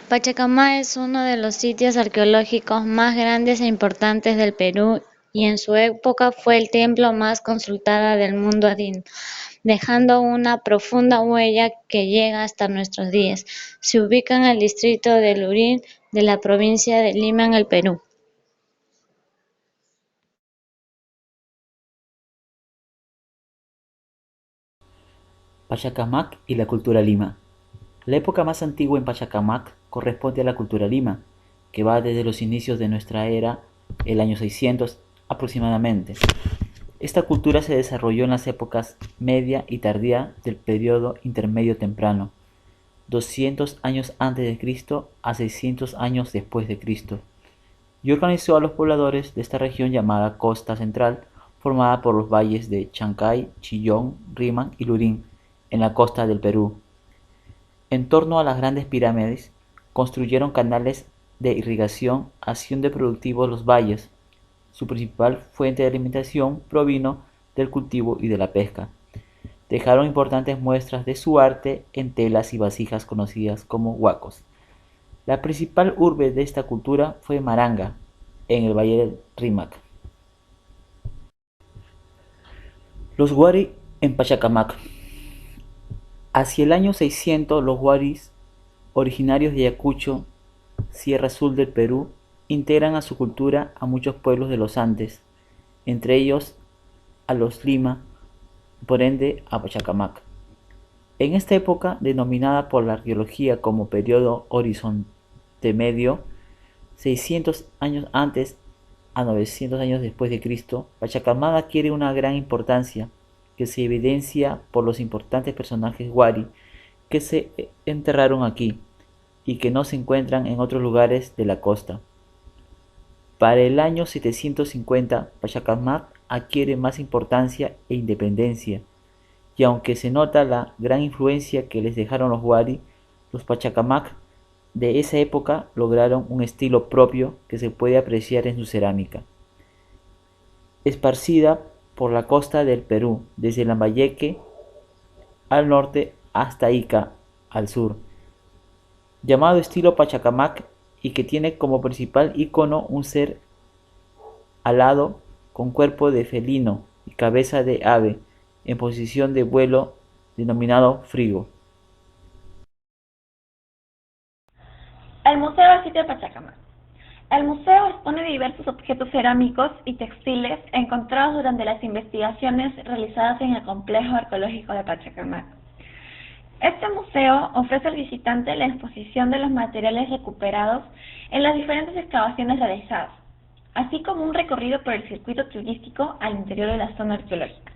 Pachacamac es uno de los sitios arqueológicos más grandes e importantes del Perú y en su época fue el templo más consultada del mundo andino, dejando una profunda huella que llega hasta nuestros días. Se ubica en el distrito de Lurín de la provincia de Lima en el Perú. Pachacamac y la cultura Lima. La época más antigua en Pachacamac corresponde a la cultura Lima, que va desde los inicios de nuestra era, el año 600 aproximadamente. Esta cultura se desarrolló en las épocas media y tardía del periodo intermedio temprano, 200 años antes de Cristo a 600 años después de Cristo, y organizó a los pobladores de esta región llamada Costa Central, formada por los valles de Chancay, Chillón, Rímac y Lurín, en la costa del Perú. En torno a las grandes pirámides, construyeron canales de irrigación, haciendo productivos los valles. Su principal fuente de alimentación provino del cultivo y de la pesca. Dejaron importantes muestras de su arte en telas y vasijas conocidas como huacos. La principal urbe de esta cultura fue Maranga, en el valle del Rímac. Los Wari en Pachacamac. Hacia el año 600, los Waris, originarios de Ayacucho, Sierra Azul del Perú, integran a su cultura a muchos pueblos de los Andes, entre ellos a los Lima, por ende a Pachacamac. En esta época, denominada por la arqueología como periodo Horizonte Medio, 600 años antes a 900 años después de Cristo, Pachacamac adquiere una gran importancia que se evidencia por los importantes personajes Wari que se enterraron aquí y que no se encuentran en otros lugares de la costa. Para el año 750, Pachacamac adquiere más importancia e independencia, y aunque se nota la gran influencia que les dejaron los Wari, los Pachacamac de esa época lograron un estilo propio que se puede apreciar en su cerámica, esparcida por la costa del Perú, desde Lambayeque al norte hasta Ica al sur, llamado estilo Pachacamac, y que tiene como principal icono un ser alado con cuerpo de felino y cabeza de ave en posición de vuelo denominado frigo. El Museo del Sitio de Pachacamac. El museo expone diversos objetos cerámicos y textiles encontrados durante las investigaciones realizadas en el complejo arqueológico de Pachacamac. Este museo ofrece al visitante la exposición de los materiales recuperados en las diferentes excavaciones realizadas, así como un recorrido por el circuito turístico al interior de la zona arqueológica.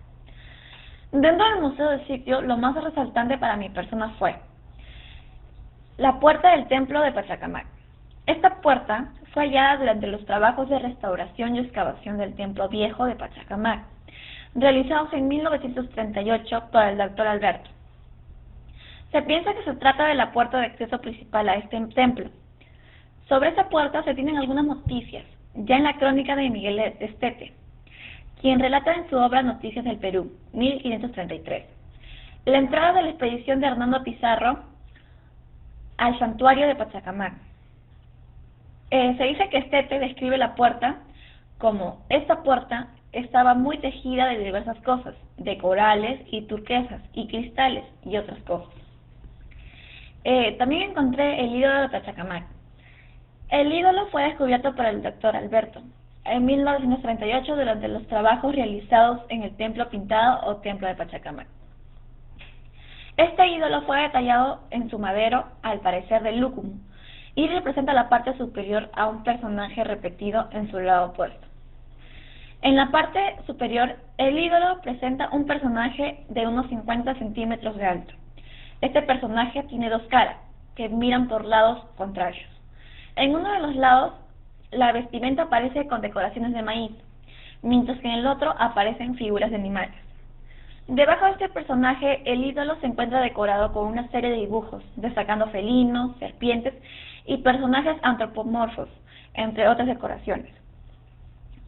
Dentro del museo del sitio, lo más resaltante para mi persona fue la puerta del templo de Pachacamac. Esta puerta fue hallada durante los trabajos de restauración y excavación del templo viejo de Pachacamac, realizados en 1938 por el Dr. Alberto. Se piensa que se trata de la puerta de acceso principal a este templo. Sobre esa puerta se tienen algunas noticias, ya en la crónica de Miguel de Estete, quien relata en su obra Noticias del Perú, 1533, la entrada de la expedición de Hernando Pizarro al santuario de Pachacamac. Se dice que Estete describe la puerta como: esta puerta estaba muy tejida de diversas cosas, de corales y turquesas y cristales y otras cosas. También encontré el ídolo de Pachacamac. El ídolo fue descubierto por el Dr. Alberto en 1938 durante los trabajos realizados en el templo pintado o templo de Pachacamac. Este ídolo fue detallado en su madero, al parecer de lúcumo, y representa la parte superior a un personaje repetido en su lado opuesto. En la parte superior, el ídolo presenta un personaje de unos 50 centímetros de alto. Este personaje tiene dos caras, que miran por lados contrarios. En uno de los lados, la vestimenta aparece con decoraciones de maíz, mientras que en el otro aparecen figuras de animales. Debajo de este personaje, el ídolo se encuentra decorado con una serie de dibujos, destacando felinos, serpientes y personajes antropomorfos, entre otras decoraciones.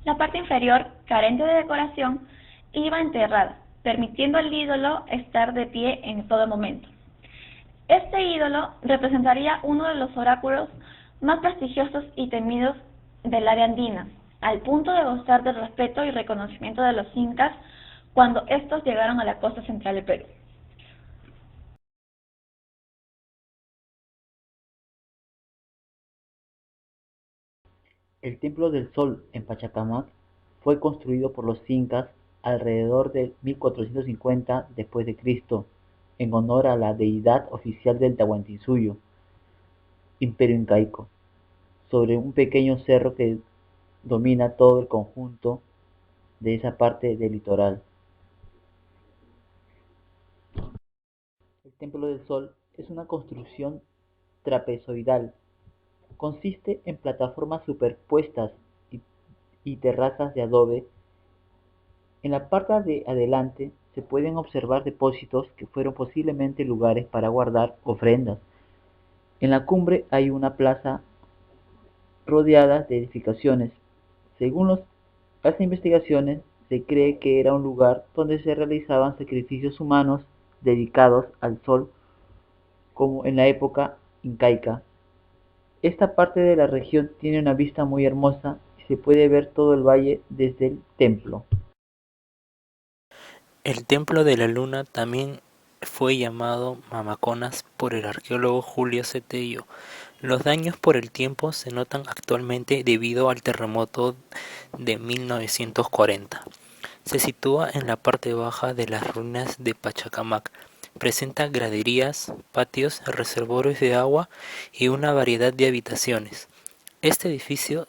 La parte inferior, carente de decoración, iba enterrada, permitiendo al ídolo estar de pie en todo momento. Este ídolo representaría uno de los oráculos más prestigiosos y temidos del área andina, al punto de gozar del respeto y reconocimiento de los incas cuando estos llegaron a la costa central del Perú. El Templo del Sol en Pachacamac fue construido por los incas alrededor de 1450 después de Cristo, en honor a la deidad oficial del Tahuantinsuyo, Imperio Incaico, sobre un pequeño cerro que domina todo el conjunto de esa parte del litoral. El Templo del Sol es una construcción trapezoidal. Consiste en plataformas superpuestas y terrazas de adobe. En la parte de adelante se pueden observar depósitos que fueron posiblemente lugares para guardar ofrendas. En la cumbre hay una plaza rodeada de edificaciones. Según las investigaciones, se cree que era un lugar donde se realizaban sacrificios humanos dedicados al sol, como en la época incaica. Esta parte de la región tiene una vista muy hermosa y se puede ver todo el valle desde el templo. El Templo de la Luna también fue llamado Mamaconas por el arqueólogo Julio Cetello. Los daños por el tiempo se notan actualmente debido al terremoto de 1940. Se sitúa en la parte baja de las ruinas de Pachacamac. Presenta graderías, patios, reservorios de agua y una variedad de habitaciones. Este edificio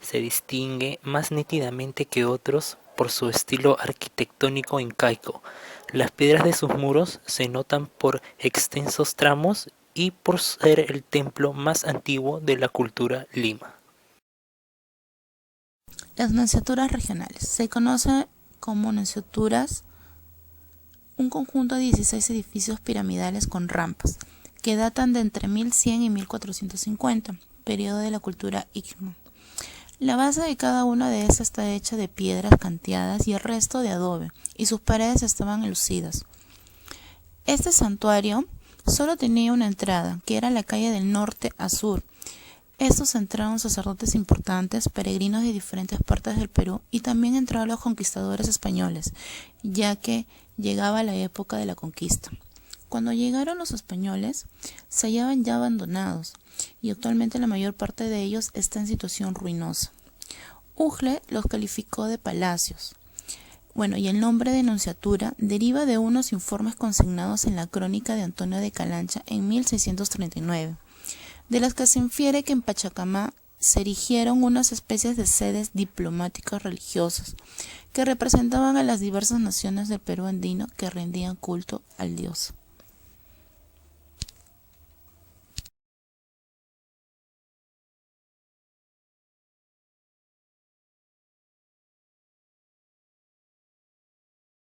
se distingue más nítidamente que otros por su estilo arquitectónico incaico. Las piedras de sus muros se notan por extensos tramos y por ser el templo más antiguo de la cultura lima. Las nunciaturas regionales. Se conoce como nunciaturas un conjunto de 16 edificios piramidales con rampas, que datan de entre 1100 y 1450, periodo de la cultura Iqma. La base de cada una de estas está hecha de piedras canteadas y el resto de adobe, y sus paredes estaban enlucidas. Este santuario solo tenía una entrada, que era la calle del norte a sur. Estos entraron sacerdotes importantes, peregrinos de diferentes partes del Perú, y también entraron los conquistadores españoles, ya que llegaba la época de la conquista. Cuando llegaron los españoles, se hallaban ya abandonados, y actualmente la mayor parte de ellos está en situación ruinosa. Ugle los calificó de palacios. Y el nombre de nunciatura deriva de unos informes consignados en la crónica de Antonio de Calancha en 1639, de las que se infiere que en Pachacamac se erigieron unas especies de sedes diplomáticas religiosas que representaban a las diversas naciones del Perú andino que rendían culto al dios.